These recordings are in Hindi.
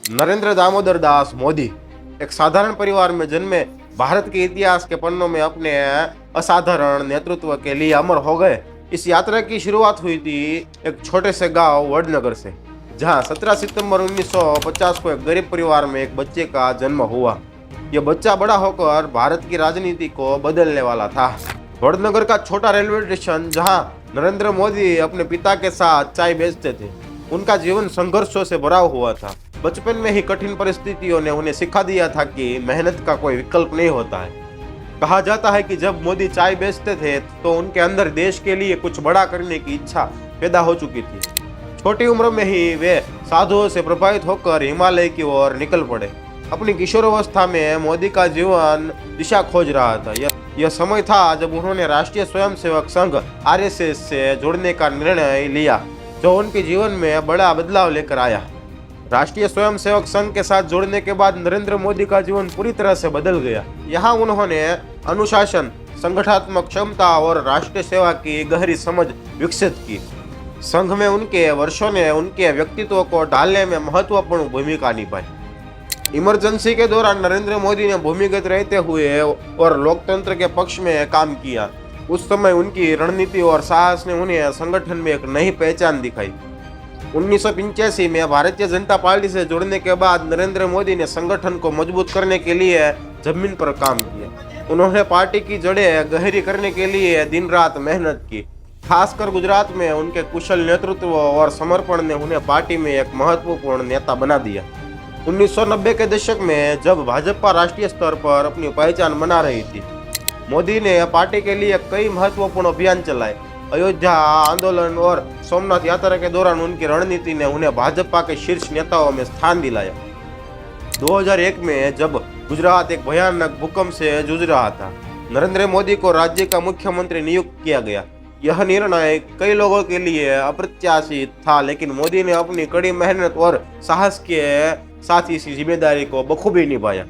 नरेंद्र दामोदर दास मोदी एक साधारण परिवार में जन्मे भारत के इतिहास के पन्नों में अपने असाधारण नेतृत्व के लिए अमर हो गए। इस यात्रा की शुरुआत हुई थी एक छोटे से गांव वडनगर से, जहां 17 सितंबर 1950 को एक गरीब परिवार में एक बच्चे का जन्म हुआ। यह बच्चा बड़ा होकर भारत की राजनीति को बदलने वाला था। वडनगर का छोटा रेलवे स्टेशन, जहां नरेंद्र मोदी अपने पिता के साथ चाय बेचते थे, उनका जीवन संघर्षों से भरा हुआ था। बचपन में ही कठिन परिस्थितियों ने उन्हें सिखा दिया था कि मेहनत का कोई विकल्प नहीं होता है। कहा जाता है कि जब मोदी चाय बेचते थे तो उनके अंदर देश के लिए कुछ बड़ा करने की इच्छा पैदा हो चुकी थी। छोटी उम्र में ही वे साधुओं से प्रभावित होकर हिमालय की ओर निकल पड़े। अपनी किशोरावस्था में मोदी का जीवन दिशा खोज रहा था। यह समय था जब उन्होंने राष्ट्रीय स्वयंसेवक संघ आरएसएस से जुड़ने का निर्णय लिया, जो उनके जीवन में बड़ा बदलाव लेकर आया। राष्ट्रीय स्वयंसेवक संघ के साथ जुड़ने के बाद नरेंद्र मोदी का जीवन पूरी तरह से बदल गया। यहाँ उन्होंने अनुशासन, संगठनात्मक क्षमता और राष्ट्रीय सेवा की गहरी समझ विकसित की। संघ में उनके वर्षों ने उनके व्यक्तित्व को ढालने में महत्वपूर्ण भूमिका निभाई। इमरजेंसी के दौरान नरेंद्र मोदी ने भूमिगत रहते हुए और लोकतंत्र के पक्ष में काम किया। उस समय उनकी रणनीति और साहस ने उन्हें संगठन में एक नई पहचान दिखाई। 1985 में भारतीय जनता पार्टी से जुड़ने के बाद नरेंद्र मोदी ने संगठन को मजबूत करने के लिए जमीन पर काम किया। उन्होंने पार्टी की जड़ें गहरी करने के लिए दिन रात मेहनत की। खासकर गुजरात में उनके कुशल नेतृत्व और समर्पण ने उन्हें पार्टी में एक महत्वपूर्ण नेता बना दिया। 1990 के दशक में जब भाजपा राष्ट्रीय स्तर पर अपनी पहचान बना रही थी, मोदी ने पार्टी के लिए कई महत्वपूर्ण अभियान चलाए। अयोध्या आंदोलन और सोमनाथ यात्रा के दौरान उनकी रणनीति ने उन्हें भाजपा के शीर्ष नेताओं में स्थान दिलाया। 2001 में जब गुजरात एक भयानक भूकंप से जूझ रहा था, नरेंद्र मोदी को राज्य का मुख्यमंत्री नियुक्त किया गया। यह निर्णय कई लोगों के लिए अप्रत्याशित था, लेकिन मोदी ने अपनी कड़ी मेहनत और साहस के साथ इस जिम्मेदारी को बखूबी निभाया।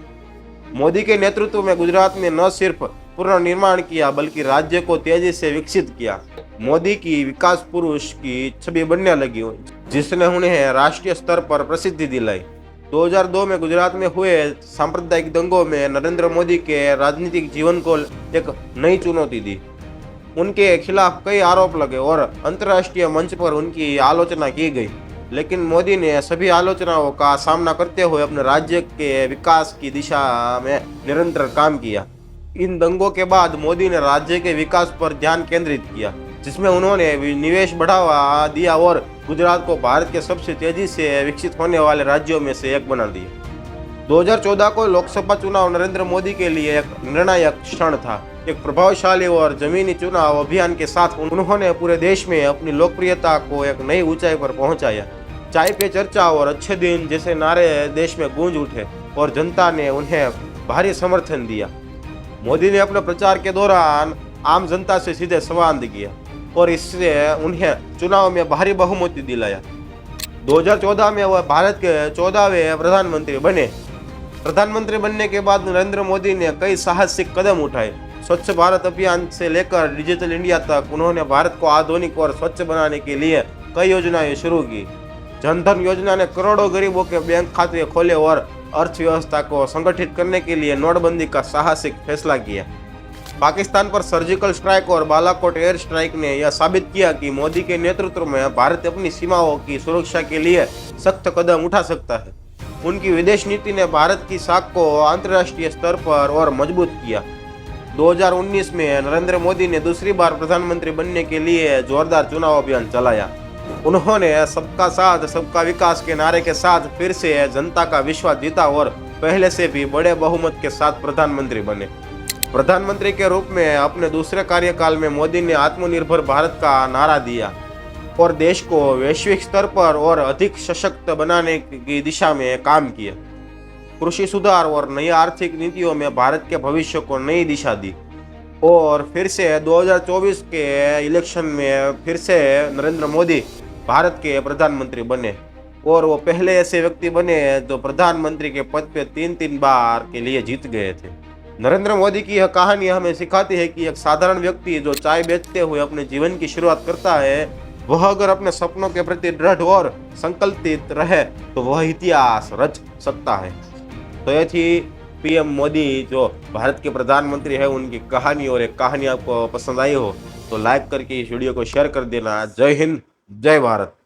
मोदी के नेतृत्व में गुजरात में न सिर्फ पुनर्निर्माण किया, बल्कि राज्य को तेजी से विकसित किया। मोदी की विकास पुरुष की छवि बनने लगी, जिसने उन्हें राष्ट्रीय स्तर पर प्रसिद्धि दिलाई। 2002 में गुजरात में हुए सांप्रदायिक दंगों में नरेंद्र मोदी के राजनीतिक जीवन को एक नई चुनौती दी। उनके खिलाफ कई आरोप लगे और अंतर्राष्ट्रीय मंच पर उनकी आलोचना की गई, लेकिन मोदी ने सभी आलोचनाओं का सामना करते हुए अपने राज्य के विकास की दिशा में निरंतर काम किया। इन दंगों के बाद मोदी ने राज्य के विकास पर ध्यान केंद्रित किया, जिसमें उन्होंने निवेश बढ़ावा दिया और गुजरात को भारत के सबसे तेजी से विकसित होने वाले राज्यों में से एक बना दिया। 2014 को लोकसभा चुनाव नरेंद्र मोदी के लिए एक निर्णायक क्षण था। एक प्रभावशाली और जमीनी चुनाव अभियान के साथ उन्होंने पूरे देश में अपनी लोकप्रियता को एक नई ऊंचाई पर पहुंचाया। चाय पे चर्चा और अच्छे दिन जैसे नारे देश में गूंज उठे और जनता ने उन्हें भारी समर्थन दिया। मोदी ने अपने प्रचार के दौरान आम जनता से सीधे संवाद किया और इससे उन्हें चुनाव में भारी बहुमत दिलाया। 2014 में वह भारत के 14वें प्रधानमंत्री बने। प्रधानमंत्री बनने के बाद नरेंद्र मोदी ने कई साहसिक कदम उठाए। स्वच्छ भारत अभियान से लेकर डिजिटल इंडिया तक उन्होंने भारत को आधुनिक और स्वच्छ बनाने के लिए कई योजनाएं शुरू की। जनधन योजना ने करोड़ों गरीबों के बैंक खाते खोले और अर्थव्यवस्था को संगठित करने के लिए नोटबंदी का साहसिक फैसला किया। पाकिस्तान पर सर्जिकल स्ट्राइक और बालाकोट एयर स्ट्राइक ने यह साबित किया कि मोदी के नेतृत्व में भारत अपनी सीमाओं की सुरक्षा के लिए सख्त कदम उठा सकता है। उनकी विदेश नीति ने भारत की साख को अंतर्राष्ट्रीय स्तर पर और मजबूत किया। 2019 में नरेंद्र मोदी ने दूसरी बार प्रधानमंत्री बनने के लिए जोरदार चुनाव अभियान चलाया। उन्होंने सबका साथ सबका विकास के नारे के साथ फिर से जनता का विश्वास जीता और पहले से भी बड़े बहुमत के साथ प्रधानमंत्री बने। प्रधानमंत्री के रूप में अपने दूसरे कार्यकाल में मोदी ने आत्मनिर्भर भारत का नारा दिया और देश को वैश्विक स्तर पर और अधिक सशक्त बनाने की दिशा में काम किया। कृषि सुधार और नई आर्थिक नीतियों में भारत के भविष्य को नई दिशा दी और फिर से 2024 के इलेक्शन में फिर से नरेंद्र मोदी भारत के प्रधानमंत्री बने और वो पहले ऐसे व्यक्ति बने जो प्रधानमंत्री के पद पे 3 बार के लिए जीत गए थे। नरेंद्र मोदी की यह कहानी हमें सिखाती है कि एक साधारण व्यक्ति जो चाय बेचते हुए अपने जीवन की शुरुआत करता है, वह अगर अपने सपनों के प्रति दृढ़ और संकल्पित रहे तो वह इतिहास रच सकता है। तो ये थी पीएम मोदी जो भारत के प्रधानमंत्री है उनकी कहानी। और एक कहानी आपको पसंद आई हो तो लाइक करके इस वीडियो को शेयर कर देना। जय हिंद, जय भारत।